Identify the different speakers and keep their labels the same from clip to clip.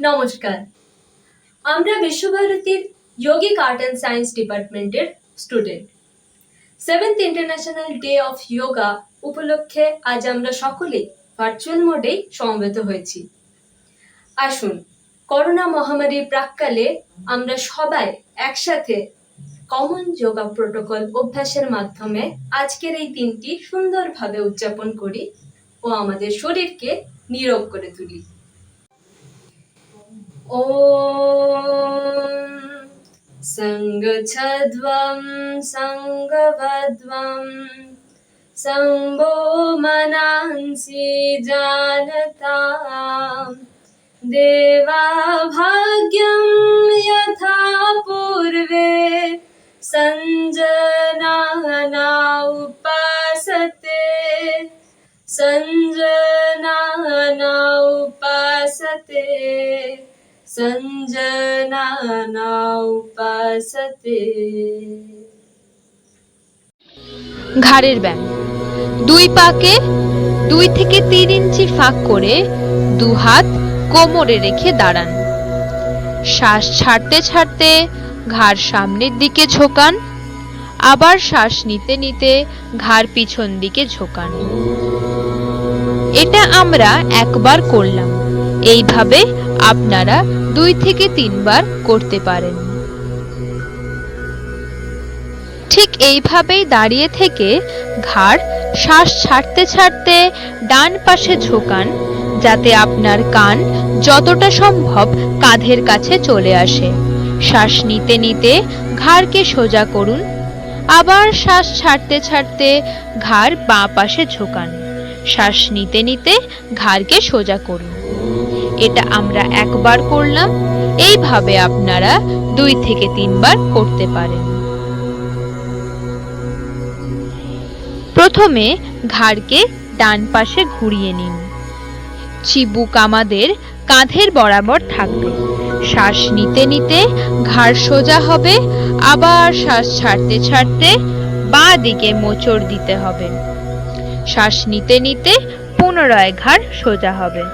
Speaker 1: নমস্কার। আমরা বিশ্বভারতীর যৌগিক আর্ট অ্যান্ড সায়েন্স ডিপার্টমেন্টের student. 7th international day of yoga উপলক্ষে আজ আমরা সকলেই ভার্চুয়াল মোডেই সমবেত হয়েছি। আসুন, করোনা মহামারীর প্রাক্কালে আমরা সবাই একসাথে কমন যোগা প্রোটোকল অভ্যাসের মাধ্যমে আজকের এই দিনটি সুন্দরভাবে উদযাপন করি ও আমাদের শরীরকে নীরোগ করে তুলি। ॐ सङ्गच्छध्वं सङ्गवध्वं सम्भो मनांसि जानतां देवा भाग्यं यथा पूर्वे सञ्जना उपासते सञ्जना उपासते সঞ্জনা উপাসতে।
Speaker 2: ঘাড়ের ব্যায়াম। দুই পাকে 2 থেকে 3 ইঞ্চি ফাঁক করে দু হাত কোমরে রেখে দাঁড়ান। শ্বাস ছাড়তে ছাড়তে ঘাড় সামনের দিকে ঝোকান, আবার শ্বাস নিতে নিতে ঘাড় পিছন দিকে ঝোকান। এটা আমরা একবার করলাম। এইভাবে আপনারা 2 থেকে 3 বার করতে পারেন। ঠিক এইভাবেই দাঁড়িয়ে থেকে ঘাড় শ্বাস ছাড়তে ছাড়তে ডান পাশে ঝোকান, যাতে আপনার কান যতটা সম্ভব কাঁধের কাছে চলে আসে। শ্বাস নিতে নিতে ঘাড়কে সোজা করুন, আবার শ্বাস ছাড়তে ছাড়তে ঘাড় বাঁ পাশে ঝোকান। শ্বাস নিতে নিতে ঘাড়কে সোজা করুন। এটা আমরা একবার করলাম। এইভাবে আপনারা 2 থেকে 3 বার করতে পারেন। প্রথমে ঘাড়কে ডান পাশে ঘুরিয়ে নিন। চিবুক আমাদের কাঁধের বরাবর থাকবে। শ্বাস নিতে নিতে ঘাড় সোজা হবে, আবার শ্বাস ছাড়তে ছাড়তে বাঁ দিকে মোচড় দিতে হবে। শ্বাস নিতে নিতে পুনরায় ঘাড় সোজা হবে।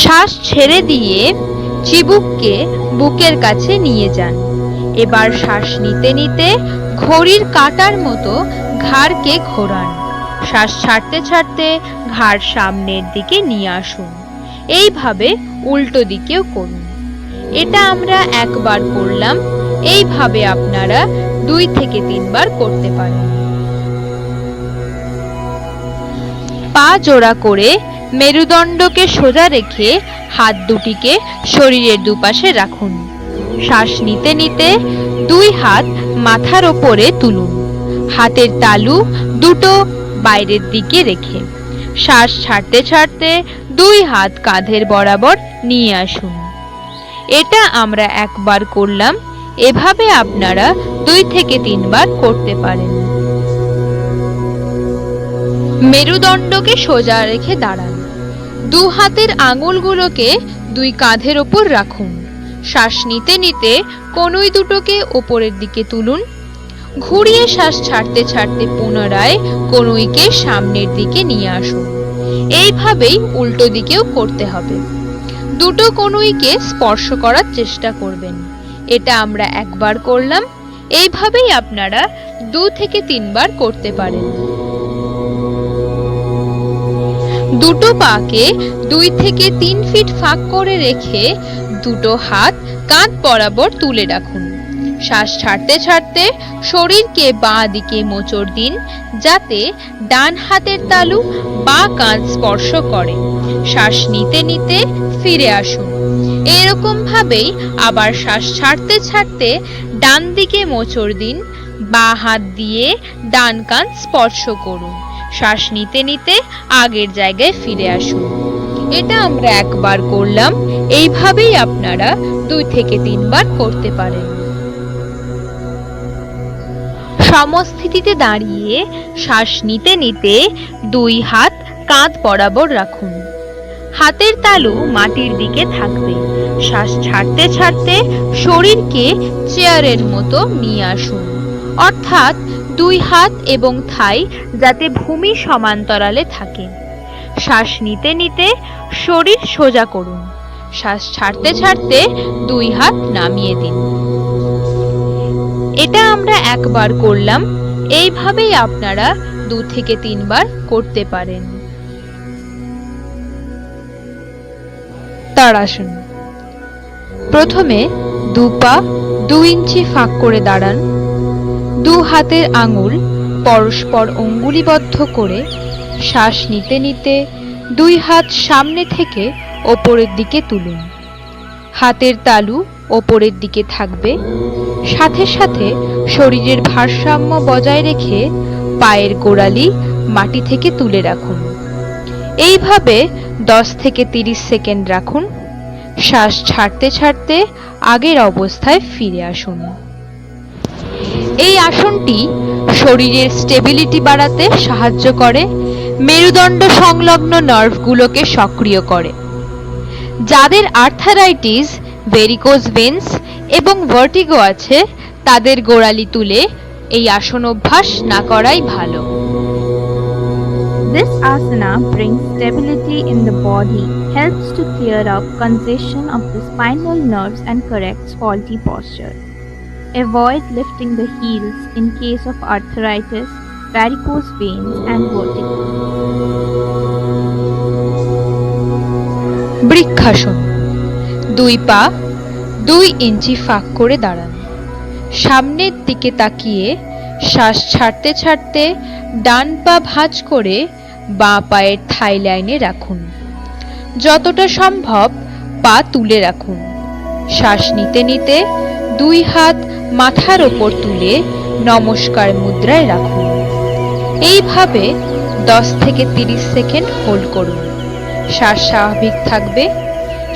Speaker 2: শ্বাস ছেড়ে দিয়ে চিবুককে বুকের কাছে নিয়ে যান। এবার শ্বাস নিতে নিতে ঘড়ির কাঁটার মতো ঘাড়কে ঘোরান। শ্বাস ছাড়তে ছাড়তে ঘাড় সামনের দিকে নিয়ে আসুন। এইভাবে উল্টো দিকেও করুন। এটা আমরা একবার করলাম। এইভাবে আপনারা 2 থেকে 3 বার করতে পারেন। পা জোড়া করে মেরুদণ্ডকে সোজা রেখে হাত দুটিকে শরীরের দুপাশে রাখুন। শ্বাস নিতে নিতে 2 হাত মাথার ওপরে তুলুন, হাতের তালু দুটো বাইরের দিকে রেখে। শ্বাস ছাড়তে ছাড়তে 2 হাত কাঁধের বরাবর নিয়ে আসুন। এটা আমরা একবার করলাম। এভাবে আপনারা 2 থেকে 3 বার করতে পারেন। মেরুদণ্ডকে সোজা রেখে দাঁড়ান। 2 হাতের আঙুলগুলোকে 2 কাঁধের ওপর রাখুন। শ্বাস নিতে নিতে কনুই দুটোকে ওপরের দিকে তুলুন। ঘুরিয়ে শ্বাস ছাড়তে ছাড়তে পুনরায় কনুইকে সামনের দিকে নিয়ে আসুন। এইভাবেই উল্টো দিকেও করতে হবে। দুটো কনুইকে স্পর্শ করার চেষ্টা করবেন। এটা আমরা একবার করলাম। এইভাবেই আপনারা 2 থেকে 3 বার করতে পারেন। দুটো পাকে 2 থেকে 3 ফিট ফাঁক করে রেখে দুটো হাত কাঁধ বরাবর তুলে রাখুন। শ্বাস ছাড়তে ছাড়তে শরীরকে বাঁ দিকে মোচড় দিন, যাতে ডান হাতের তালু বাঁ কাঁধ স্পর্শ করে। শ্বাস নিতে নিতে ফিরে আসুন। এরকম ভাবেই আবার শ্বাস ছাড়তে ছাড়তে ডান দিকে মোচড় দিন, বাঁ হাত দিয়ে ডান কাঁধ স্পর্শ করুন। শ্বাস নিতে নিতে আগের জায়গায় ফিরে আসুন। এটা আমরা একবার করলাম। এইভাবেই আপনারা 2 থেকে 3 বার করতে পারেন। সমস্থিতিতে দাঁড়িয়ে শ্বাস নিতে নিতে 2 হাত কাঁধ বরাবর রাখুন। হাতের তালু মাটির দিকে থাকবে। শ্বাস ছাড়তে ছাড়তে শরীরকে চেয়ারের মতো নিয়ে আসুন, অর্থাৎ 2 হাত এবং থাই যাতে ভূমি সমান্তরালে থাকে। শ্বাস নিতে নিতে শরীর সোজা করুন। শ্বাস ছাড়তে ছাড়তে 2 হাত নামিয়ে দিন। এটা আমরা একবার করলাম, এইভাবেই আপনারা 2 থেকে 3 বার করতে পারেন। তাড়াসন। প্রথমে 2 পা 2 ইঞ্চি ফাঁক করে দাঁড়ান। 2 হাতের আঙুল পরস্পর অঙ্গুলিবদ্ধ করে শ্বাস নিতে নিতে 2 হাত সামনে থেকে ওপরের দিকে তুলুন। হাতের তালু ওপরের দিকে থাকবে, সাথে সাথে শরীরের ভারসাম্য বজায় রেখে পায়ের গোড়ালি মাটি থেকে তুলে রাখুন। এইভাবে 10 থেকে 30 সেকেন্ড রাখুন। শ্বাস ছাড়তে ছাড়তে আগের অবস্থায় ফিরে আসুন। এই আসনটি শরীরের স্টেবিলিটি বাড়াতে সাহায্য করে, মেরুদণ্ড সংলগ্ন নার্ভগুলোকে সক্রিয় করে। যাদের আর্থারাইটিস, ভেরিকোজ ভেন্স এবং ভার্টিগো আছে, তাদের গোড়ালি তুলে এই আসন অভ্যাস না করাই ভালো।
Speaker 3: This asana brings stability in the body, helps to clear up congestion of the spinal nerves and corrects faulty posture. Avoid lifting the heels in case of arthritis, varicose veins and vertigo.
Speaker 2: Vrikshasana. 2 পা 2 ইঞ্চি ফাঁক করে দাঁড়ান। সামনের দিকে তাকিয়ে শ্বাস ছাড়তে ছাড়তে ডান পা ভাঁজ করে বাঁ পায়ের থাই লাইনে রাখুন। যতটা সম্ভব পা তুলে রাখুন। শ্বাস নিতে নিতে 2 হাত মাথার ওপর তুলে নমস্কার মুদ্রায় রাখুন। এইভাবে 10 থেকে 30 সেকেন্ড হোল্ড করুন। শ্বাস স্বাভাবিক থাকবে।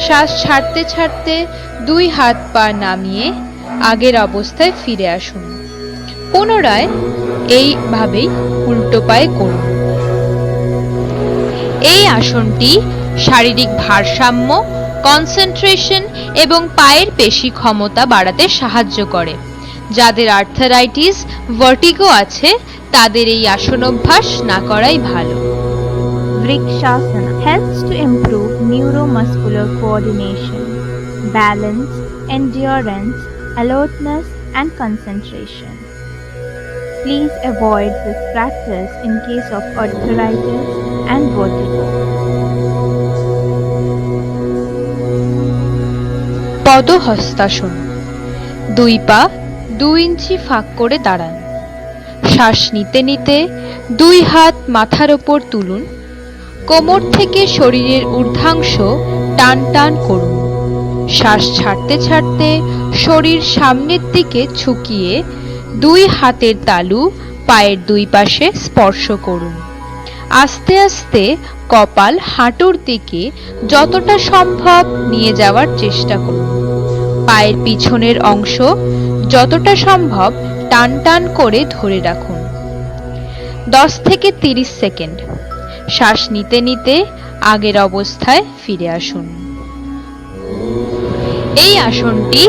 Speaker 2: শ্বাস ছাড়তে ছাড়তে 2 হাত পা নামিয়ে আগের অবস্থায় ফিরে আসুন। পুনরায় এইভাবেই উল্টো পায়ে করুন। এই আসনটি শারীরিক ভারসাম্য, কনসেন্ট্রেশন এবং পায়ের পেশি ক্ষমতা বাড়াতে সাহায্য করে। যাদের আর্থারাইটিস, ভার্টিগো আছে, তাদের এই আসন অভ্যাস না করাই ভালো।
Speaker 3: Vrikshasana helps to improve neuromuscular coordination, balance, endurance, alertness and concentration. Please avoid this practice in case of arthritis and vertigo.
Speaker 2: Padahastasana. 2 পা 2 ইঞ্চি ফাঁক করে দাঁড়ান। শ্বাস নিতে নিতে 2 হাত মাথার ওপর তুলুন। কোমর থেকে শরীরের ঊর্ধ্বাংশ টান টান করুন। শ্বাস ছাড়তে ছাড়তে শরীর সামনের দিকে ঝুঁকিয়ে 2 হাতের তালু পায়ের 2 পাশে স্পর্শ করুন। আস্তে আস্তে কপাল হাঁটুর দিকে যতটা সম্ভব নিয়ে যাওয়ার চেষ্টা করুন। পায়ের পিছনের অংশ যতটা সম্ভব টান টান করে ধরে রাখুন। 10 থেকে 30 সেকেন্ড। শ্বাস নিতে নিতে আগের অবস্থায় ফিরে আসুন। এই আসনটি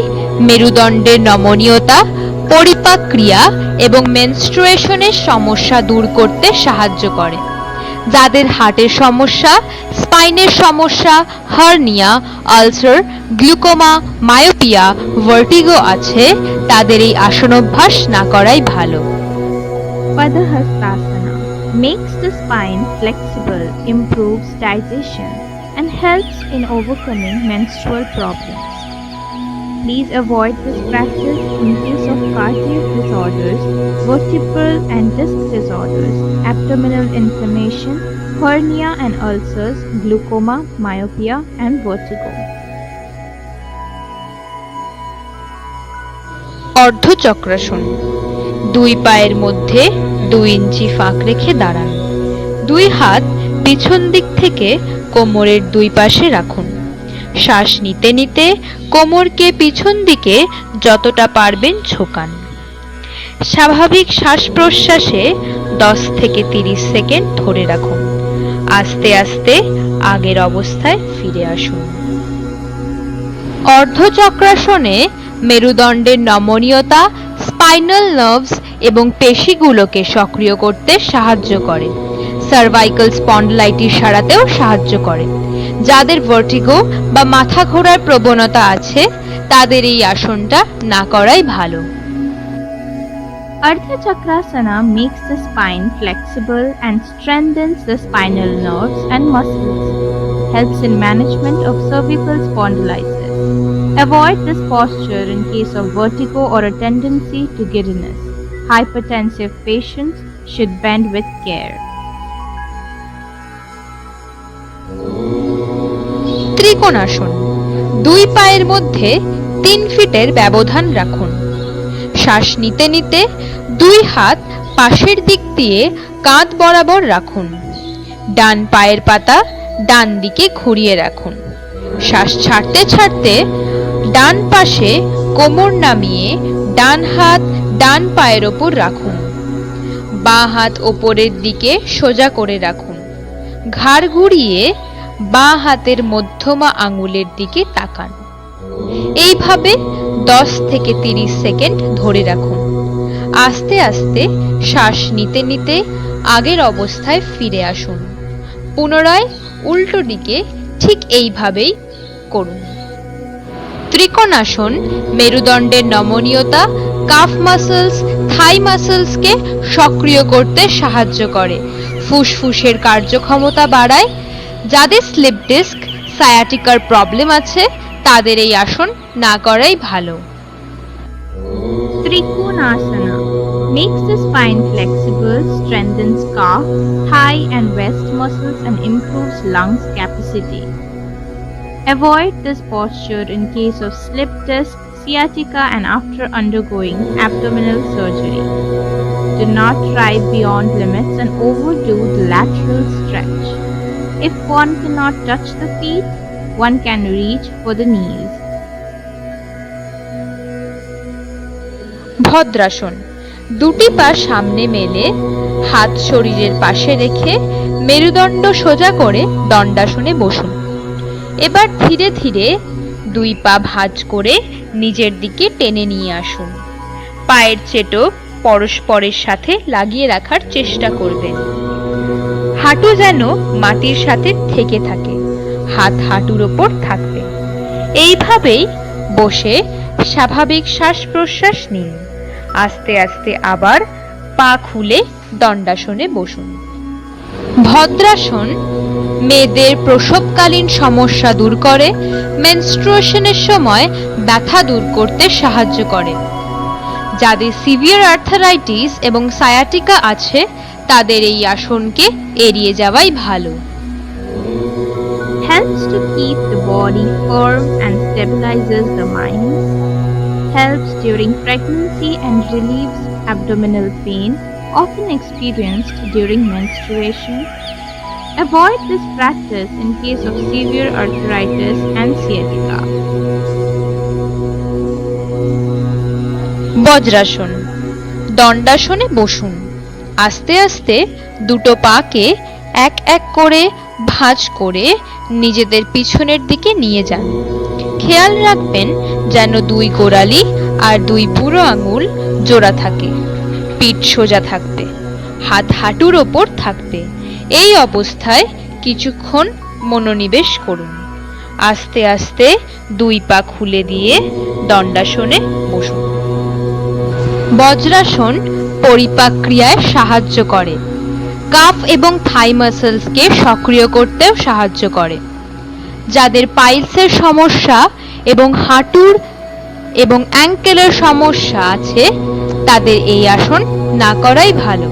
Speaker 2: মেরুদণ্ডের নমনীয়তা, পরিপাক ক্রিয়া এবং মেনস্ট্রুয়েশনের সমস্যা দূর করতে সাহায্য করে। যাদের হার্টের সমস্যা, স্পাইনের সমস্যা, hernia, ulcer, glaucoma, myopia, vertigo আছে, তাদের এই আসন অভ্যাস না করাই ভালো।
Speaker 3: Padahastasana makes the spine flexible, improves digestion, and helps in overcoming menstrual problems. Please avoid this practice in case of cardiac disorders, vertebral and disc disorders, abdominal inflammation, hernia and ulcers, glaucoma, myopia, and vertigo.
Speaker 2: অর্ধচক্রাসন। 2 পায়ের মধ্যে 2 ইঞ্চি ফাঁক রেখে দাঁড়ান। 2 হাত পিছন দিক থেকে কোমরের 2 পাশে রাখুন। শ্বাস নিতে নিতে কোমরকে পিছন দিকে যতটা পারবেন ঝোঁকান। স্বাভাবিক শ্বাস প্রশ্বাসে 10 থেকে 30 সেকেন্ড ধরে রাখুন। আস্তে আস্তে আগের অবস্থায় ফিরে আসুন। অর্ধচক্রাসনে মেরুদণ্ডের নমনীয়তা, স্পাইনাল নার্ভস এবং পেশিগুলোকে সক্রিয় করতে সাহায্য করে। সার্ভাইকাল স্পন্ডিলাইটিস সারাতেও সাহায্য করে। যাদের ভার্টিগো বা মাথা ঘোরার প্রবণতা আছে তাদের এই আসনটা না করাই ভালো।
Speaker 3: Ardha Chakrasana makes the spine flexible and strengthens the spinal nerves and muscles. Helps in management of cervical spondylitis. Avoid this posture in case of vertigo or a tendency to giddiness. Hypertensive patients should bend with care.
Speaker 2: Trikonasana. দুই পায়ের মধ্যে 3 ফিটের ব্যবধান রাখুন। শ্বাস নিতে নিতে দুই হাত পাশের দিক দিয়ে কাঁধ বরাবর রাখুন। ডান পায়ের পাতা ডান দিকে ঘুরিয়ে রাখুন। শ্বাস ছাড়তে ছাড়তে ডান পাশে কোমর নামিয়ে ডান হাত ডান পায়ের ওপর রাখুন। বাঁ হাত ওপরের দিকে সোজা করে রাখুন। ঘাড় ঘুরিয়ে বাঁ হাতের মধ্যমা আঙুলের দিকে তাকান। এইভাবে 10 থেকে 30 সেকেন্ড ধরে রাখুন। আস্তে আস্তে শ্বাস নিতে নিতে আগের অবস্থায় ফিরে আসুন। পুনরায় উল্টো দিকে ঠিক এইভাবেই করুন। ত্রিকোণাসন মেরুদণ্ডের নমনীয়তা, কাফ মাসলস, থাই মাসলসকে সক্রিয় করতে সাহায্য করে, ফুসফুসের কার্যক্ষমতা বাড়ায়। যাদের স্লিপ ডিস্ক, সায়াটিকার প্রবলেম আছে তাদের এই আসন না করাই ভালো।
Speaker 3: Trikonasana makes the spine flexible, strengthens calf, thigh and waist muscles and improves lungs capacity. Avoid this posture in case of slip disc, sciatica and after undergoing abdominal surgery. Do not try beyond limits and overdo the lateral stretch. If one cannot touch the feet, one can reach for the knees.
Speaker 2: Bhadrasana. দুটি পা সামনে মেলে হাত শরীরের পাশে রেখে মেরুদণ্ড সোজা করে দণ্ডাসনে বসুন। এবার ধীরে ধীরে দুই পা ভাঁজ করে নিজের দিকে টেনে নিয়ে আসুন। পায়ের চেটো পরস্পরের সাথে লাগিয়ে রাখার চেষ্টা করবেন। হাঁটু যেন মাটির সাথে ঠেকে থাকে, হাত হাঁটুর ওপর থাকবে। এইভাবেই বসে স্বাভাবিক শ্বাস প্রশ্বাস নিন। আস্তে আস্তে আবার পা খুলে দণ্ডাসনে বসুন। ভদ্রাসন মেয়েদের প্রসবকালীন সমস্যা দূর করে, মেনস্ট্রুয়েশনের সময় ব্যথা দূর করতে সাহায্য করে। যাদের সিভিয়ার আর্থারাইটিস এবং সায়াটিকা আছে তাদের এই আসনকে এড়িয়ে যাওয়াই ভালো।
Speaker 3: Helps to keep the body firm and stabilizes the mind. Helps during pregnancy and relieves abdominal pain often experienced during menstruation. Avoid this practice in case of severe arthritis and sciatica.
Speaker 2: বজ্রাসন। দণ্ডাসনে বসুন। আস্তে আস্তে দুটো পাকে এক এক করে ভাঁজ করে নিজেদের পিছনের দিকে নিয়ে যান। খেয়াল রাখবেন যেন দুই গোড়ালি আর দুই বুড়ো আঙুল জোড়া থাকে। পিঠ সোজা থাকবে, হাত হাঁটুর ওপর থাকবে। এই অবস্থায় কিছুক্ষণ মনোনিবেশ করুন। আস্তে আস্তে দুই পা খুলে দিয়ে দণ্ডাসনে বসুন। বজ্রাসন পরিপাক ক্রিয়ায় সাহায্য করে, কাফ এবং থাই মাসলসকে সক্রিয় করতেও সাহায্য করে। যাদের পাইলসের সমস্যা এবং হাঁটুর এবং অ্যাঙ্কেলের সমস্যা আছে তাদের এই আসন না করাই ভালো।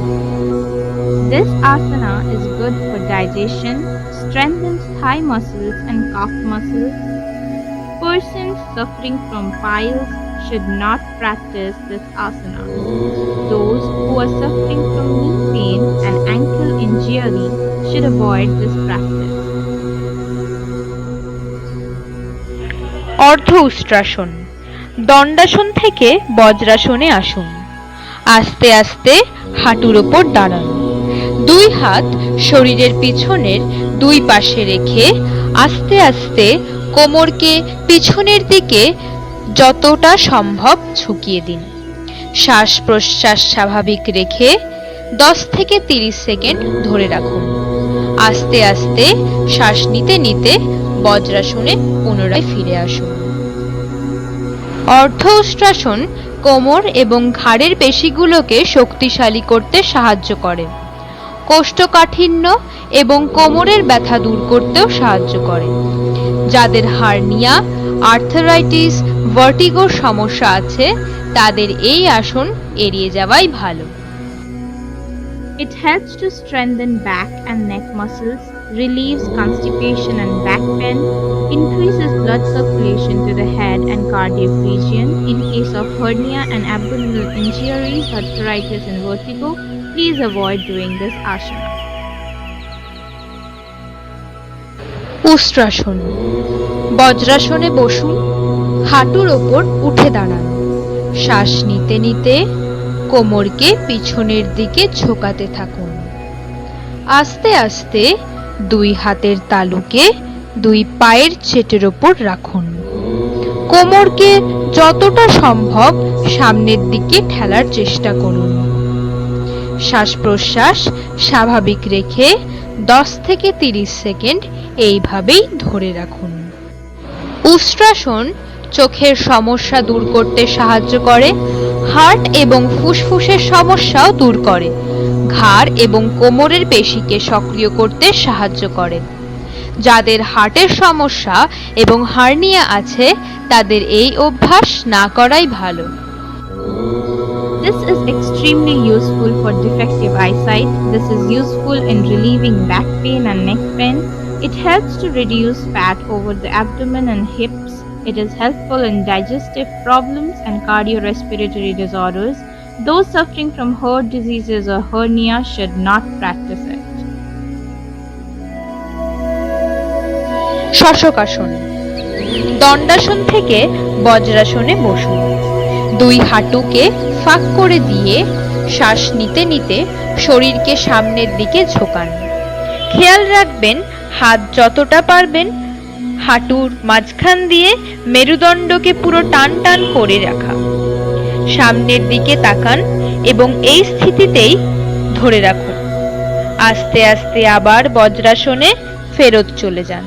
Speaker 3: This asana is good for digestion, strengthens thigh muscles and calf muscles. Persons suffering from piles should not practice this asana. Those who are suffering from knee pain and ankle injury should avoid this practice.
Speaker 2: অর্ধ উষ্ট্রাসন। দণ্ডাসন থেকে বজ্রাসনে আসুন। আস্তে আস্তে হাঁটুর ওপর দাঁড়ান। দুই হাত শরীরের পিছনের দুই পাশে রেখে আস্তে আস্তে কোমরকে পিছনের দিকে যতটা সম্ভব ঝুঁকিয়ে দিন। শ্বাস প্রশ্বাস স্বাভাবিক রেখে 10 থেকে 30 সেকেন্ড ধরে রাখুন। আস্তে আস্তে শ্বাস নিতে নিতে বজ্রাসনে পুনরায় ফিরে আসুন। অর্ধ উষ্ট্রাসন কোমর এবং ঘাড়ের পেশিগুলোকে শক্তিশালী করতে সাহায্য করে। কোষ্ঠকাঠিন্য এবং কোমরের ব্যথা দূর করতেও সাহায্য করে। যাদের হার্নিয়া, আর্থারাইটিস, ভার্টিগোর সমস্যা আছে তাদের এই আসন এড়িয়ে যাওয়াই ভালো।
Speaker 3: It helps to strengthen back and neck muscles, relieves constipation and back pain, increases blood circulation to the head and cardiac region. In case of hernia and abdominal injuries, arthritis and vertigo, please avoid doing this asana.
Speaker 2: উষ্ট্রাসন। বজ্রাসনে বসুন, হাঁটুর ওপর উঠে দাঁড়ান। শ্বাস নিতে নিতে কোমরকে পিছনের দিকে ঝোঁকাতে থাকুন। আস্তে আস্তে দুই হাতের তালুকে দুই পায়ের চেটের ওপর রাখুন। কোমরকে যতটা সম্ভব সামনের দিকে ঠেলার চেষ্টা করুন। শ্বাস প্রশ্বাস স্বাভাবিক রেখে 10 থেকে 30 সেকেন্ড এইভাবেই ধরে রাখুন। উষ্ট্রাসন চোখের সমস্যা দূর করতে সাহায্য করে, হার্ট এবং ফুসফুসের সমস্যাও দূর করে, ঘাড় এবং কোমরের পেশিকে সক্রিয় করতে সাহায্য করে। যাদের হার্টের সমস্যা এবং হার্নিয়া আছে তাদের এই অভ্যাস না করাই ভালো।
Speaker 3: This is extremely useful for defective eyesight. This is useful in relieving back pain and neck pain. It helps to reduce fat over the abdomen and hips. It is helpful in digestive problems and cardiorespiratory disorders. Those suffering from heart diseases or hernia should not practice it.
Speaker 2: শশকাসন। দণ্ডাসন থেকে বজ্রাসনে বসুন। দুই হাঁটুকে ফাঁক করে দিয়ে শ্বাস নিতে নিতে শরীরকে সামনের দিকে ঝোঁকান। খেয়াল রাখবেন হাত যতটা পারবেন হাঁটুর মাঝখান দিয়ে মেরুদণ্ডকে পুরো টান টান করে রাখা। সামনের দিকে তাকান এবং এই স্থিতিতেই ধরে রাখুন। আস্তে আস্তে আবার বজ্রাসনে ফেরত চলে যান।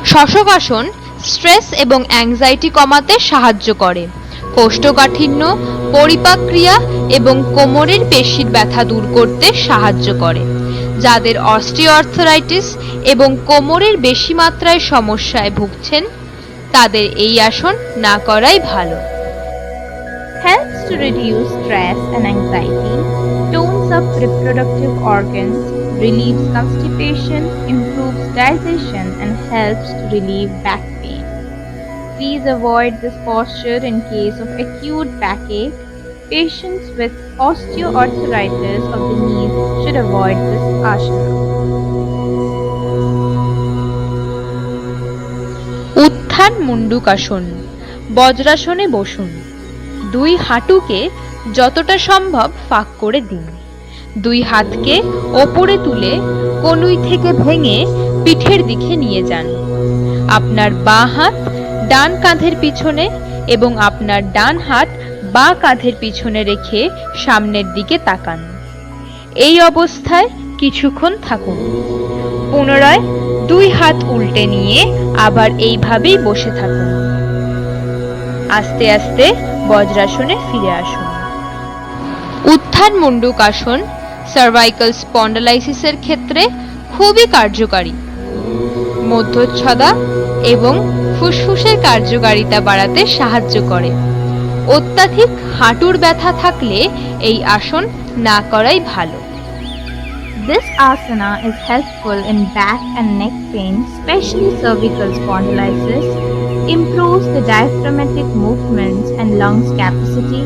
Speaker 2: শশকাসন স্ট্রেস এবং অ্যাংজাইটি কমাতে সাহায্য করে। কোষ্ঠকাঠিন্য, পরিপাক ক্রিয়া এবং কোমরের পেশির ব্যথা দূর করতে সাহায্য করে। যাদের অস্টিওআর্থ্রাইটিস এবং কোমরের বেশি মাত্রায় সমস্যায় ভুগছেন তাদের এই আসন না করাই ভালো।
Speaker 3: Helps to reduce stress and anxiety, tones up reproductive organs, relieves constipation, improves digestion, and helps to relieve back pain. Please avoid this posture in case of acute backache. Patients with osteoarthritis of the knees should avoid this asana.
Speaker 2: উত্থান মুন্ডুকাসন। বজ্রাসনে বসুন। দুই হাঁটুকে যতটা সম্ভব ফাঁক করে দিন। দুই হাতকে ওপরে তুলে কনুই থেকে ভেঙে পিঠের দিকে নিয়ে যান। আপনার বাঁ হাত ডান কাঁধের পিছনে এবং আপনার ডান হাত বাঁ কাঁধের পিছনে রেখে সামনের দিকে তাকান। এই অবস্থায় কিছুক্ষণ থাকুন। পুনরায় দুই হাত উল্টে নিয়ে আবার এইভাবেই বসে থাকুন। আস্তে আস্তে বজ্রাসনে ফিরে আসুন। উত্থান মুন্ডুকাসন সার্ভাইকাল স্পন্ডালাইসিসের ক্ষেত্রে খুবই কার্যকারী। মধ্যচ্ছদা এবং ফুসফুসের কার্যকারিতা বাড়াতে সাহায্য করে। অত্যাধিক হাঁটুর ব্যথা থাকলে এই আসন না করাই ভালো।
Speaker 3: This asana is helpful in back and neck pain, especially cervical spondylitis, improves the diaphragmatic movements and lungs capacity.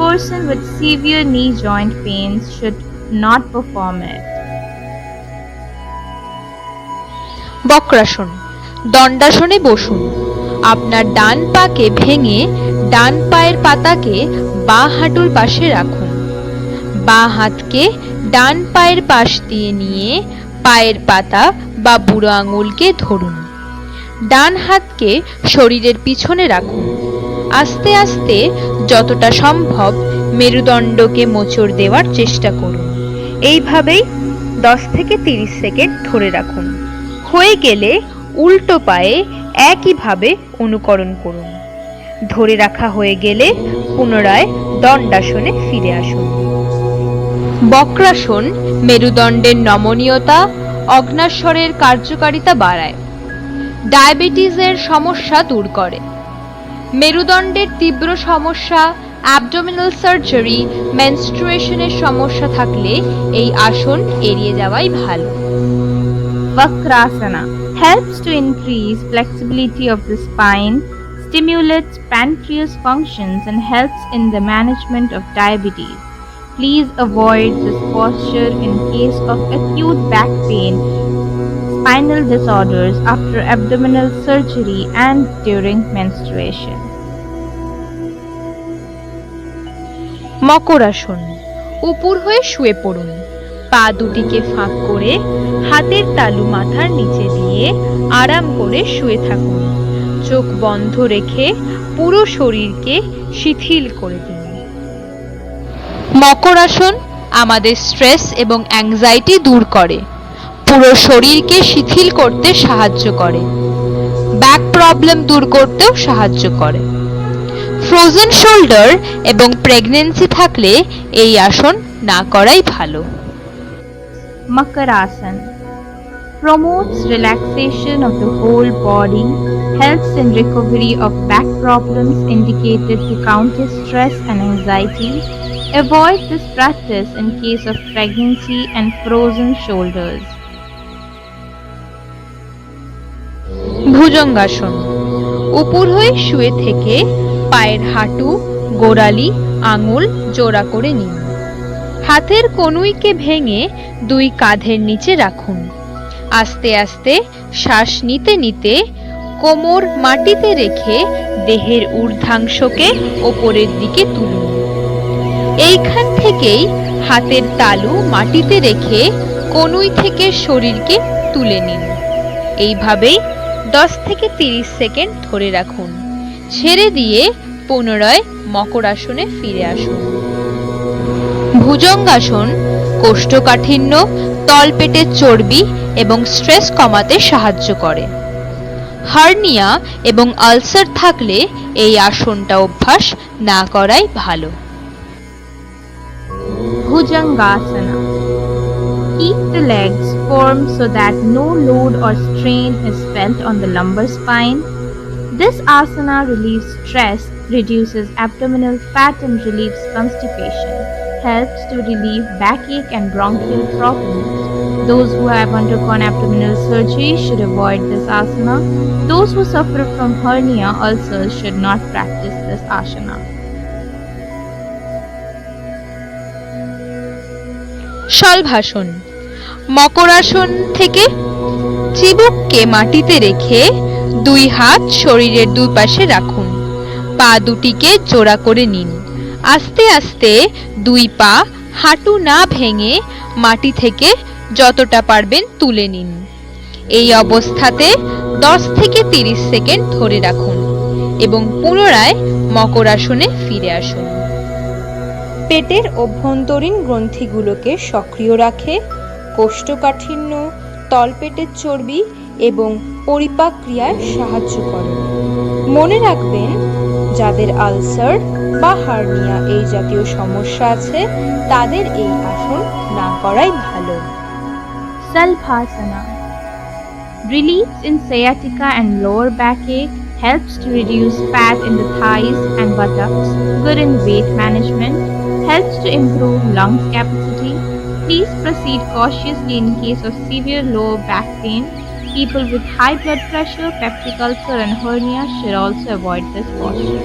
Speaker 3: Person with severe knee joint pains should not perform it.
Speaker 2: Vakrasana. দণ্ডাসনে বসুন। আপনার ডান পাকে ভেঙে ডান পায়ের পাতাকে বাঁ হাঁটুর পাশে রাখুন। বাঁ হাতকে ডান পায়ের পাশ দিয়ে নিয়ে পায়ের পাতা বা বুড়ো আঙুলকে ধরুন। ডান হাতকে শরীরের পিছনে রাখুন। আস্তে আস্তে যতটা সম্ভব মেরুদণ্ডকে মোচড় দেওয়ার চেষ্টা করুন। এইভাবেই 10 থেকে 30 সেকেন্ড ধরে রাখুন। হয়ে গেলে উল্টো পায়ে একইভাবে অনুকরণ করুন। ধরে রাখা হয়ে গেলে পুনরায় দণ্ডাসনে ফিরে আসুন। বক্রাসন মেরুদণ্ডের নমনীয়তা, অগ্ন্যাশয়ের কার্যকারিতা বাড়ায়, ডায়াবেটিসের সমস্যা দূর করে। মেরুদণ্ডের তীব্র সমস্যা, অ্যাবডোমিনাল সার্জারি, মেনস্ট্রুয়েশনের সমস্যা থাকলে এই আসন এড়িয়ে যাওয়াই ভালো।
Speaker 3: Vakrasana helps to increase flexibility of the spine, stimulates pancreas functions, and helps in the management of diabetes. Please avoid this posture in case of acute back pain, spinal disorders after abdominal surgery, and during menstruation.
Speaker 2: মকরাসন। উপর হয়ে শুয়ে পড়ুন। পা দুটিকে ফাঁক করে হাতের তালু মাথার নিচে দিয়ে আরাম করে শুয়ে থাকুন। চোখ বন্ধ রেখে পুরো শরীরকে শিথিল করে দিন। মকরাসন আমাদের স্ট্রেস এবং অ্যাংজাইটি দূর করে, পুরো শরীরকে শিথিল করতে সাহায্য করে, ব্যাক প্রবলেম দূর করতেও সাহায্য করে। ফ্রোজেন শোল্ডার এবং প্রেগন্যান্সি থাকলে এই আসন না করাই ভালো।
Speaker 3: Makarasana promotes relaxation of the whole body, helps in recovery of back problems indicated to counter stress and anxiety. Avoid this practice in case of pregnancy and frozen shoulders.
Speaker 2: Bhujangasana. উপর হয়ে শুয়ে থেকে পায়ের হাঁটু, গোড়ালি, আঙুল জোড়া করে নিন। হাতের কনুইকে ভেঙে দুই কাঁধের নিচে রাখুন। আস্তে আস্তে শ্বাস নিতে নিতে কোমর মাটিতে রেখে দেহের ঊর্ধ্বাংশকে ওপরের দিকে তুলুন। এইখান থেকেই হাতের তালু মাটিতে রেখে কনুই থেকে শরীরকে তুলে নিন। এইভাবেই 10 থেকে 30 সেকেন্ড ধরে রাখুন। ছেড়ে দিয়ে পুনরায় মকরাসনে ফিরে আসুন। ভুজঙ্গাসন কোষ্ঠকাঠিন্য, তলপেটের চর্বি এবং স্ট্রেস কমাতে সাহায্য করে। হার্নিয়া এবং আলসার থাকলে এই আসনটা অভ্যাস না করাই ভালো।
Speaker 3: Bhujangasana. Keep the legs firm so that no load or strain is felt on the lumbar spine. This asana relieves stress, reduces abdominal fat, and relieves constipation. Helps to relieve backache and bronchial problems. Those who have undergone abdominal surgery should avoid this asana. Those who suffer from hernia ulcers should not practice this asana.
Speaker 2: Shalabhasana. মকরাসন থেকে চিবুককে মাটিতে রেখে দুই হাত শরীরের দুই পাশে রাখুন। পা দুটিকে জোড়া করে নিন। আস্তে আস্তে দুই পা হাঁটু না ভেঙে মাটি থেকে যতটা পারবেন তুলে নিন। এই অবস্থাতে 10 থেকে 30 সেকেন্ড ধরে রাখুন এবং পুনরায় মকরাসনে ফিরে আসুন। পেটের অভ্যন্তরীণ গ্রন্থিগুলোকে সক্রিয় রাখে, কোষ্ঠকাঠিন্য, তলপেটের চর্বি এবং পরিপাক ক্রিয়ায় সাহায্য করে। মনে রাখবেন, যাদের আলসার বা হার্নিয়া এই জাতীয় সমস্যা আছে তাদের এই আসন না করাই ভালো।
Speaker 3: Salbhasana relieves in sciatica and lower backache, helps to reduce fat in the thighs and buttocks, good in weight management, helps to improve lungs capacity. Please proceed cautiously in case of severe lower back pain. People with high blood pressure, peptic ulcer, and hernia should also avoid this posture.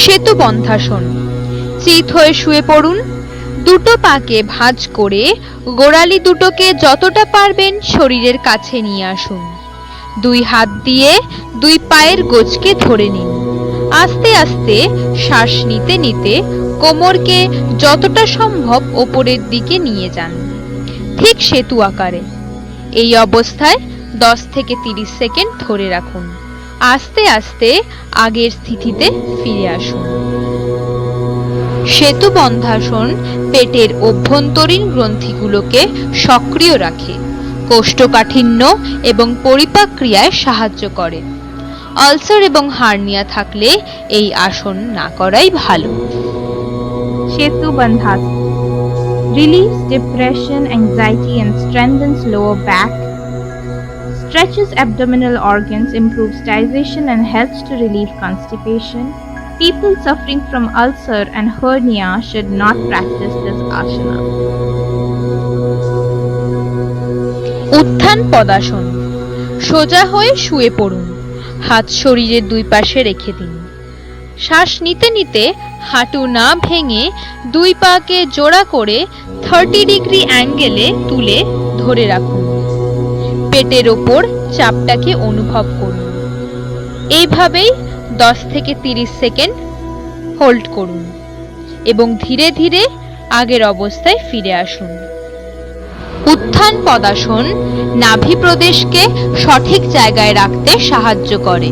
Speaker 2: সেতুবন্ধাসন। চিত হয়ে শুয়ে পড়ুন। দুটো পাকে ভাঁজ করে গোড়ালি দুটোকে যতটা পারবেন শরীরের কাছে নিয়ে আসুন। দুই হাত দিয়ে দুই পায়ের গোছকে ধরে নিন। আস্তে আস্তে শ্বাস নিতে নিতে কোমরকে যতটা সম্ভব ওপরের দিকে নিয়ে যান, ঠিক সেতু আকারে। এই অবস্থায় 10 থেকে 30 সেকেন্ড ধরে রাখুন। আস্তে আস্তে আগের স্থিতিতে ফিরে আসুন। সেতু বন্ধাসন পেটের অভ্যন্তরীণ গ্রন্থিগুলোকে সক্রিয় রাখে, কোষ্ঠকাঠিন্য এবং পরিপাক ক্রিয়ায় সাহায্য করে। আলসার এবং হার্নিয়া থাকলে এই আসন না করাই ভালো।
Speaker 3: Setu Bandhasana relieves depression, anxiety, and strengthens lower back. Stretches abdominal organs, improves digestion, and helps to relieve constipation. People suffering from ulcer and hernia should not practice this asana.
Speaker 2: উত্থান পদাসন। সোজা হয়ে শুয়ে পড়ুন, হাত শরীরের দুই পাশে রেখে দিন। শ্বাস নিতে নিতে হাঁটু না ভেঙে দুই পাকে জোড়া করে 30 ডিগ্রি অ্যাঙ্গেলে তুলে ধরে রাখুন। পেটের ওপর চাপটাকে অনুভব করুন। এইভাবেই 10 থেকে 30 সেকেন্ড হোল্ড করুন এবং ধীরে ধীরে আগের অবস্থায় ফিরে আসুন। উত্থান পদাসন নাভি প্রদেশকে সঠিক জায়গায় রাখতে সাহায্য করে।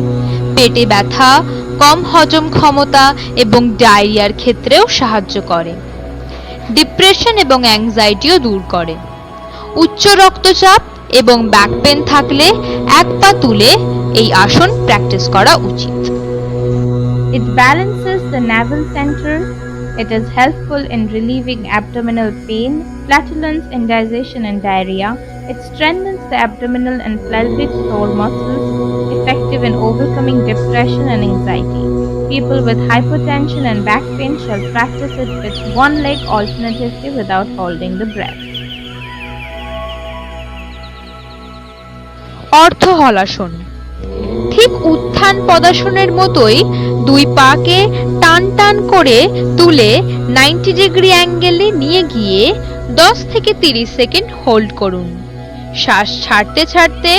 Speaker 2: পেটে ব্যথা, কম হজম ক্ষমতা এবং ডায়রিয়ার ক্ষেত্রেও সাহায্য করে। ডিপ্রেশন এবং অ্যাংজাইটিও দূর করে। উচ্চ রক্তচাপ এবং ব্যাক পেন থাকলে এক পা তুলে এই আসন প্র্যাকটিস করা উচিত।
Speaker 3: It balances the navel center. It is helpful in relieving abdominal pain, flatulence, indigestion, and diarrhea. It strengthens the abdominal and pelvic floor muscles, effective in overcoming depression and anxiety. People with hypertension and back pain shall practice it with one leg alternatively without holding the breath.
Speaker 2: অর্ধ হলাসন। ঠিক উত্থান পদাসনের মতোই দুই পাকে টান টান করে তুলে 90 ডিগ্রি অ্যাঙ্গেলে নিয়ে গিয়ে 10 থেকে 30 সেকেন্ড হোল্ড করুন। শ্বাস ছাড়তে ছাড়তে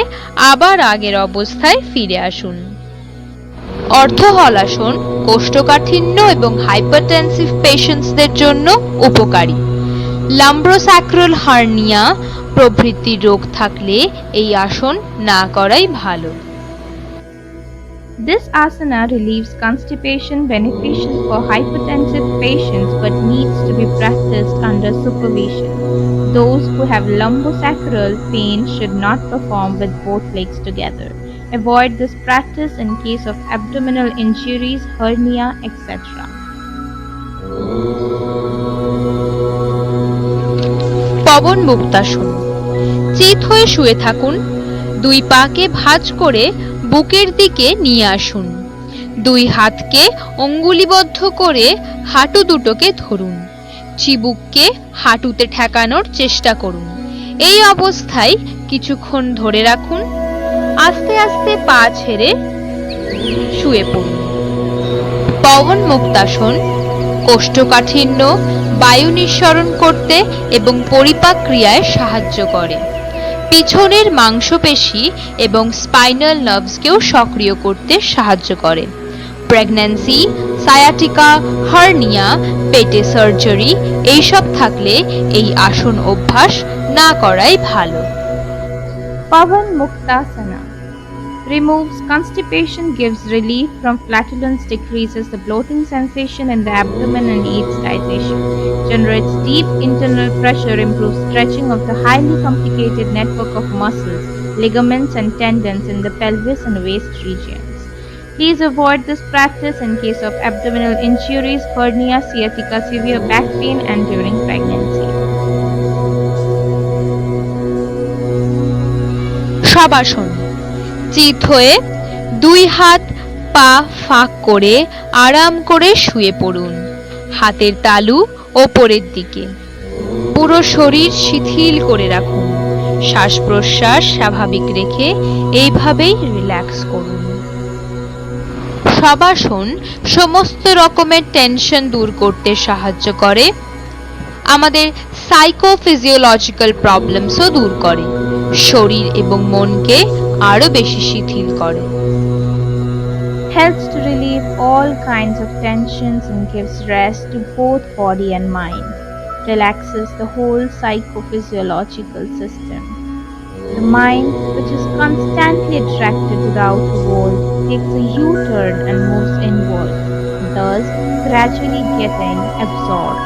Speaker 2: আবার আগের অবস্থায় ফিরে আসুন। অর্ধ হলাসন কোষ্ঠকাঠিন্য এবং হাইপারটেনসিভ পেশেন্টসদের জন্য উপকারী। লাম্ব্রোস্যাক্রাল হার্নিয়া প্রভৃতি রোগ থাকলে এই আসন না করাই ভালো।
Speaker 3: This asana relieves constipation, beneficial for hypertensive patients but needs to be practiced under supervision. Those who have lumbosacral pain should not perform with both legs together. Avoid this practice in case of abdominal injuries, hernia, etc.
Speaker 2: Pawan মুক্তাসন। চিত হয়ে শুয়ে থাকুন, দুই পাকে ভাঁজ করে বুকের দিকে নিয়ে আসুন। দুই হাতকে অঙ্গুলিবদ্ধ করে হাঁটু দুটোকে ধরুন। চিবুককে হাঁটুতে ঠেকানোর চেষ্টা করুন। এই অবস্থায় কিছুক্ষণ ধরে রাখুন। আস্তে আস্তে পা ছেড়ে শুয়ে পড়ুন। পবন মুক্তাসন কোষ্ঠকাঠিন্য, বায়ু নিঃসরণ করতে এবং পরিপাক ক্রিয়ায় সাহায্য করে। পিছনের মাংসপেশি এবং স্পাইনাল নার্ভসকেও সক্রিয় করতে সাহায্য করে। প্রেগন্যান্সি, সায়াটিকা, হার্নিয়া, পেটে সার্জারি এইসব থাকলে এই আসন অভ্যাস না করাই ভালো।
Speaker 3: Pavan Muktasana removes constipation, gives relief from flatulence, decreases the bloating sensation in the abdomen, and aids digestion. Generates deep internal pressure, improves stretching of the highly complicated network of muscles, ligaments, and tendons in the pelvis and waist regions. Please avoid this practice in case of abdominal injuries, hernia, sciatica, severe back pain, and during pregnancy.
Speaker 2: শবাসন। চিত হয়ে দুই হাত পা ফাঁক করে আরাম করে শুয়ে পড়ুন। হাতের তালু ওপরের দিকে। পুরো শরীর শিথিল করে রাখুন। শ্বাস প্রশ্বাস স্বাভাবিক রেখে এইভাবেই রিল্যাক্স করুন। শবাসন সমস্ত রকমের টেনশন দূর করতে সাহায্য করে। আমাদের সাইকোফিজিওলজিক্যাল প্রবলেমসও দূর করে। শরীর এবং মনকে আরো বেশি শিথিল করে।
Speaker 3: Helps to relieve all kinds of tensions and gives rest to both body and mind. Relaxes the whole psychophysiological system. The mind, which is constantly attracted to the outer world, takes a U-turn and moves inward, thus gradually getting absorbed.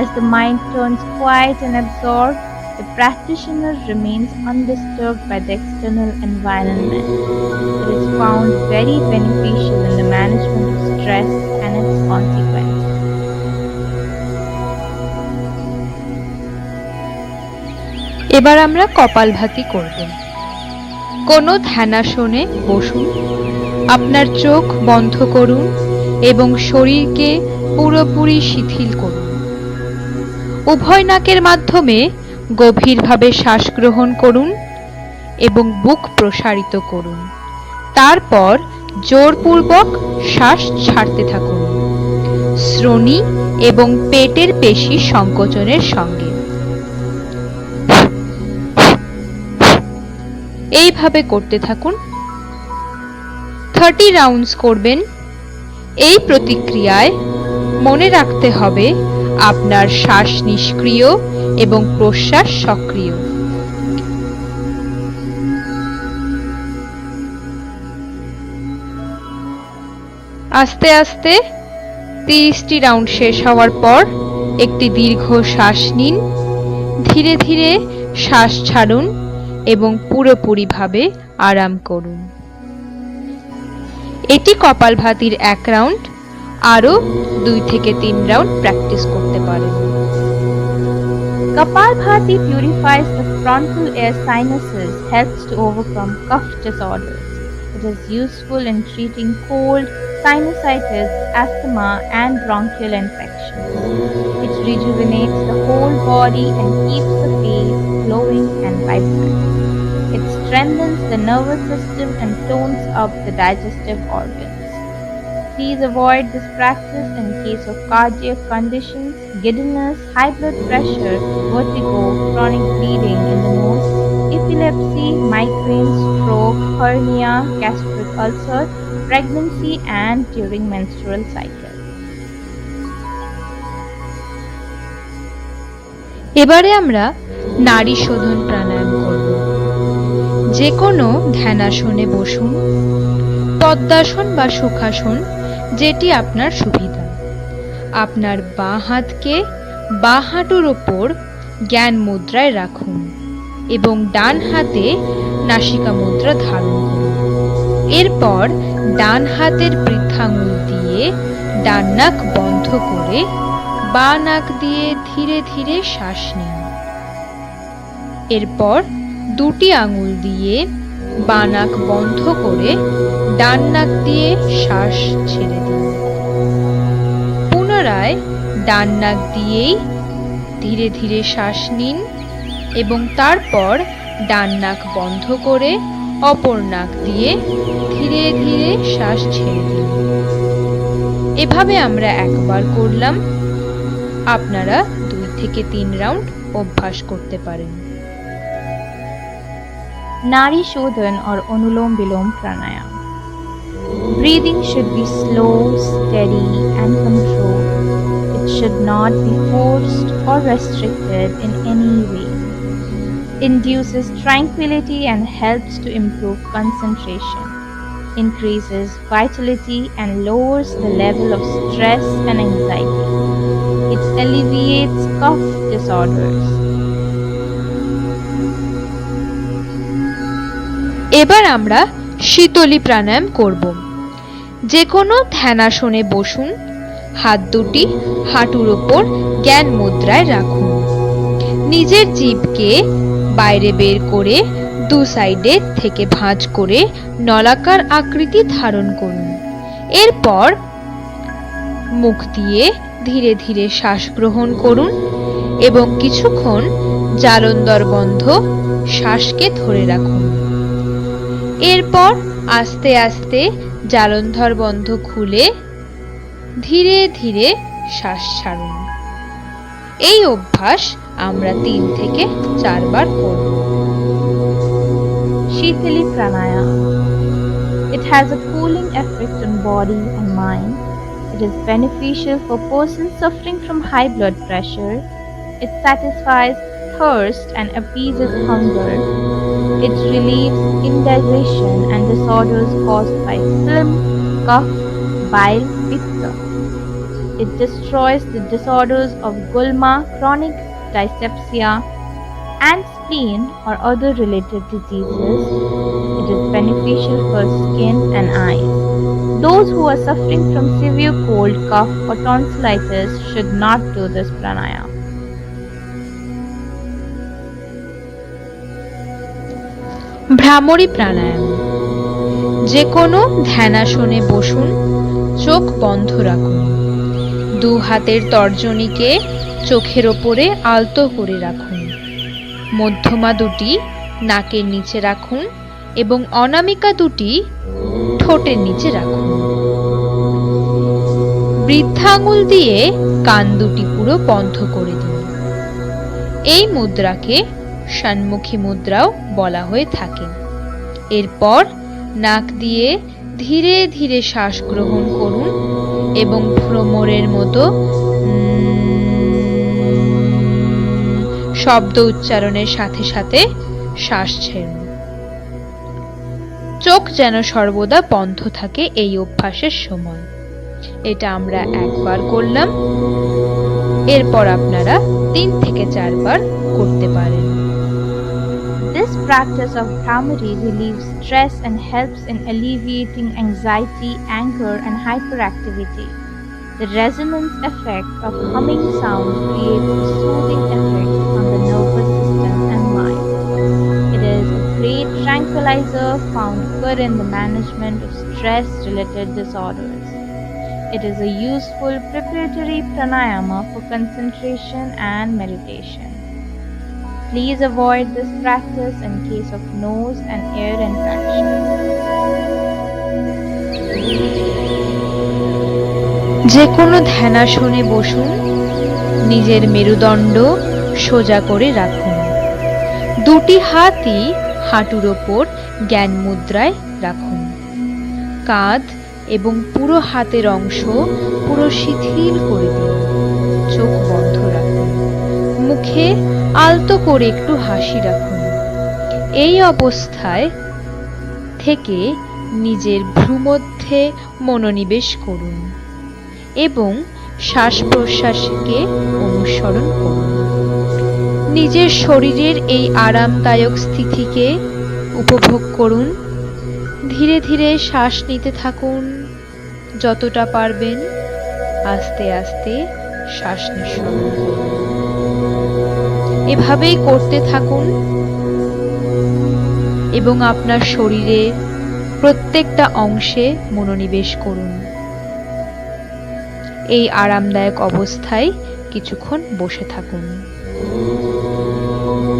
Speaker 3: As the mind turns quiet and absorbed, the practitioner remains undisturbed by the external environment. It is found very beneficial in the management of stress and its consequences.
Speaker 2: এবার আমরা কপালভাতি করব। কোনো ধ্যানাসনে বসুন, আপনার চোখ বন্ধ করুন এবং শরীরকে পুরোপুরি শিথিল করুন। উভয় নাকের মাধ্যমে গভীরভাবে শ্বাস গ্রহণ করুন এবং বুক প্রসারিত করুন। তারপর জোরপূর্বক শ্বাস ছাড়তে থাকুন, শ্রোণী এবং পেটের পেশি সংকোচনের সঙ্গে। এইভাবে করতে থাকুন। 30 রাউন্ডস করবেন। এই প্রতিক্রিয়ায় মনে রাখতে হবে আপনার শ্বাস নিষ্ক্রিয় এবং প্রশ্বাস সক্রিয়। আস্তে আস্তে 30টি রাউন্ড শেষ হওয়ার পর একটি দীর্ঘ শ্বাস নিন, ধীরে ধীরে শ্বাস ছাড়ুন এবং পুরোপুরিভাবে আরাম করুন। এটি কপালভাতির 1 রাউন্ড। আরও 2 থেকে 3 রাউন্ড প্র্যাকটিস করতে পারেন।
Speaker 3: Kapalbhati purifies the frontal air sinuses, helps to overcome cough disorders. It is useful in treating cold, sinusitis, asthma, and bronchial infections. It rejuvenates the whole body and keeps the face glowing and vibrant. It strengthens the nervous system and tones up the digestive organs. Please avoid this practice in case of cardiac conditions, giddiness, high blood pressure, vertigo, chronic bleeding in the nose, epilepsy, migraine, stroke, hernia, gastric ulcer, pregnancy, and during menstrual cycle.
Speaker 2: এবারে আমরা নাড়ি শোধন প্রাণায়াম করব। যে কোনো ধ্যানাসনে বসুন, পদ্মাসন বা সুখাসন, যেটি আপনার সুবিধা। আপনার বাঁ হাতকে বাঁ হাঁটুর ওপর জ্ঞান মুদ্রায় রাখুন এবং ডান হাতে নাসিকা মুদ্রা ধারণ করুন। এরপর ডান হাতের বৃদ্ধাঙ্গুল দিয়ে ডান নাক বন্ধ করে বাঁ নাক দিয়ে ধীরে ধীরে শ্বাস নিন। এরপর দুটি আঙুল দিয়ে বাঁ নাক বন্ধ করে ডান নাক দিয়ে শ্বাস ছেড়ে দিন। পুনরায় ডান নাক দিয়েই ধীরে ধীরে শ্বাস নিন এবং তারপর ডান নাক বন্ধ করে অপর নাক দিয়ে ধীরে ধীরে শ্বাস ছেড়ে দিন। এভাবে আমরা একবার করলাম। আপনারা 2 থেকে 3 রাউন্ড অভ্যাস করতে পারেন।
Speaker 3: Nari Shodhan or Anulom Vilom Pranayam. Breathing should be slow, steady, and controlled. It should not be forced or restricted in any way. Induces tranquility and helps to improve concentration, increases vitality, and lowers the level of stress and anxiety. It alleviates cough disorders.
Speaker 2: এবার আমরা শীতলী প্রাণায়াম করব। যে কোনো ধ্যানাসনে বসুন, হাত দুটি হাঁটুর ওপর জ্ঞান মুদ্রায় রাখুন। নিজের জিভকে বাইরে বের করে 2 সাইডে থেকে ভাঁজ করে নলাকার আকৃতি ধারণ করুন। এরপর মুখ দিয়ে ধীরে ধীরে শ্বাস গ্রহণ করুন এবং কিছুক্ষণ জালন্দর বন্ধ শ্বাসকে ধরে রাখুন। এরপর আস্তে আস্তে জালন্ধর বন্ধ খুলে ধীরে ধীরে শ্বাস ছাড়ুন। এই অভ্যাস আমরা 3 থেকে 4 বার করব।
Speaker 3: Shitali Pranayam. It has a cooling effect on body and mind. It is beneficial for persons suffering from high blood pressure. It satisfies thirst and appeases hunger. It relieves indigestion and disorders caused by phlegm, cough, bile, pitta. It destroys the disorders of gulma, chronic dyspepsia, and spleen or other related diseases. It is beneficial for skin and eyes. Those who are suffering from severe cold, cough, or tonsillitis should not do this pranayama.
Speaker 2: Bhramari প্রাণায়াম। যে কোনো ধ্যানাসনে বসুন, চোখ বন্ধ রাখুন। দু হাতের তর্জনীকে চোখের ওপরে আলতো করে রাখুন। মধ্যমা দুটি নাকের নিচে রাখুন এবং অনামিকা দুটি ঠোঁটের নিচে রাখুন। বৃদ্ধাঙ্গুল দিয়ে কান দুটি পুরো বন্ধ করে দিন। এই মুদ্রাকে ষণ্মুখী মুদ্রাও বলা হয়ে থাকে। এরপর নাক দিয়ে ধীরে ধীরে শ্বাস গ্রহণ করুন এবং ভ্রমরের মতো শব্দ উচ্চারণের সাথে সাথে শ্বাস ছেড়ুন। চোখ যেন সর্বদা বন্ধ থাকে এই অভ্যাসের সময়। এটা আমরা একবার করলাম, এরপর আপনারা 3 থেকে 4 বার করতে পারেন।
Speaker 3: This practice of Bhramari relieves stress and helps in alleviating anxiety, anger, and hyperactivity. The resonance effect of humming sound creates a soothing effect on the nervous system and mind. It is a great tranquilizer found good in the management of stress-related disorders. It is a useful preparatory pranayama for concentration and meditation. Please avoid this practice in case of nose and ear infection.
Speaker 2: যে কোনো ধ্যানাসনে বসুন, নিজের মেরুদণ্ড সোজা করে রাখুন। দুটি হাতই হাঁটুর ওপর জ্ঞান মুদ্রায় রাখুন। কাঁধ এবং পুরো হাতের অংশ পুরো শিথিল করে দিন। চোখ বন্ধ রাখুন। মুখে আলতো করে একটু হাসি রাখুন। এই অবস্থায় থেকে নিজের ভ্রূমধ্যে মনোনিবেশ করুন এবং শ্বাস প্রশ্বাসকে অনুসরণ করুন। নিজের শরীরের এই আরামদায়ক স্থিতিকে উপভোগ করুন। ধীরে ধীরে শ্বাস নিতে থাকুন। যতটা পারবেন আস্তে আস্তে শ্বাস নিঃসরণ করুন। এভাবেই করতে থাকুন এবং আপনার শরীরের প্রত্যেকটা অংশে মনোনিবেশ করুন। এই আরামদায়ক অবস্থায় কিছুক্ষণ বসে থাকুন।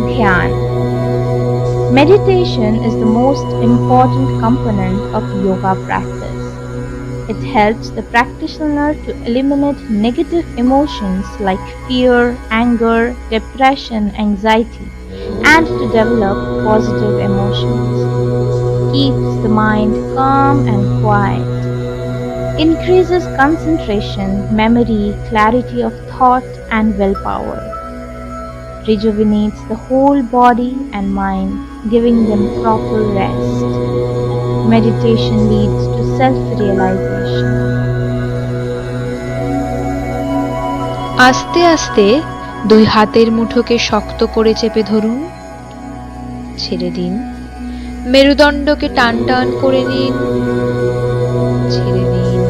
Speaker 3: Dhyan. Meditation is the most important component of yoga practice. It helps the practitioner to eliminate negative emotions like fear, anger, depression, anxiety, and to develop positive emotions. Keeps the mind calm and quiet. Increases concentration, memory, clarity of thought, and willpower. Rejuvenates the whole body and mind, giving them proper rest. Meditation leads to self-realization.
Speaker 2: আস্তে আস্তে দুই হাতের মুঠোকে শক্ত করে চেপে ধরুন। ছেড়ে দিন। মেরুদণ্ডকে টান টান করে নিন। ছেড়ে দিন।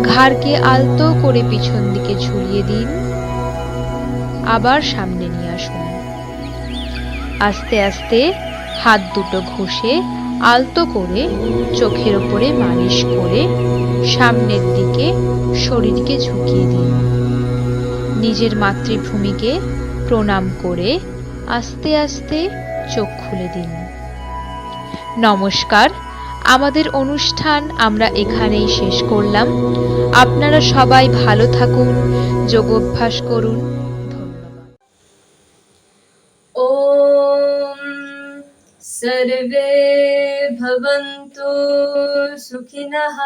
Speaker 2: ঘাড়কে আলতো করে পিছন দিকে ঝুলিয়ে দিন। আবার সামনে নিয়ে আসুন। আস্তে আস্তে হাত দুটো ঘষে আলতো করে চোখের ওপরে মালিশ করে সামনের দিকে শরীরকে ঝুঁকিয়ে দিন। নিজের মাতৃভূমিকে প্রণাম করে আস্তে আস্তে চোখ খুলে দিন। নমস্কার, আমাদের অনুষ্ঠান আমরা এখানেই শেষ করলাম। আপনারা সবাই ভালো থাকুন, যোগ অভ্যাস করুন।
Speaker 1: ॐ सर्वे भवन्तु सुखिनः,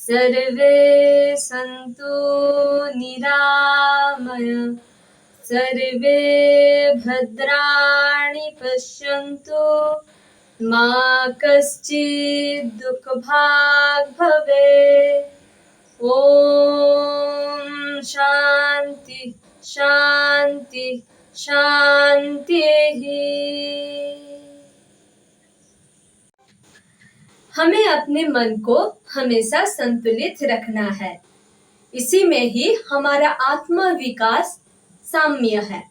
Speaker 1: सर्वे सन्तु निरामय, सर्वे भद्राणि पश्यन्तु मा कश्चित् दुःखभाग् भवेत्। ॐ शान्ति शान्ति शान्तिः। हमें अपने मन को हमेशा संतुलित रखना है, इसी में ही हमारा आत्म विकास साम्य है।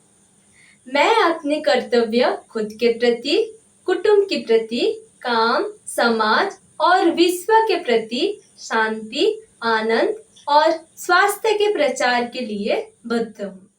Speaker 1: मैं अपने कर्तव्य खुद के प्रति, कुटुंब के प्रति, काम, समाज और विश्व के प्रति शांति, आनंद और स्वास्थ्य के प्रचार के लिए बद्ध हूँ।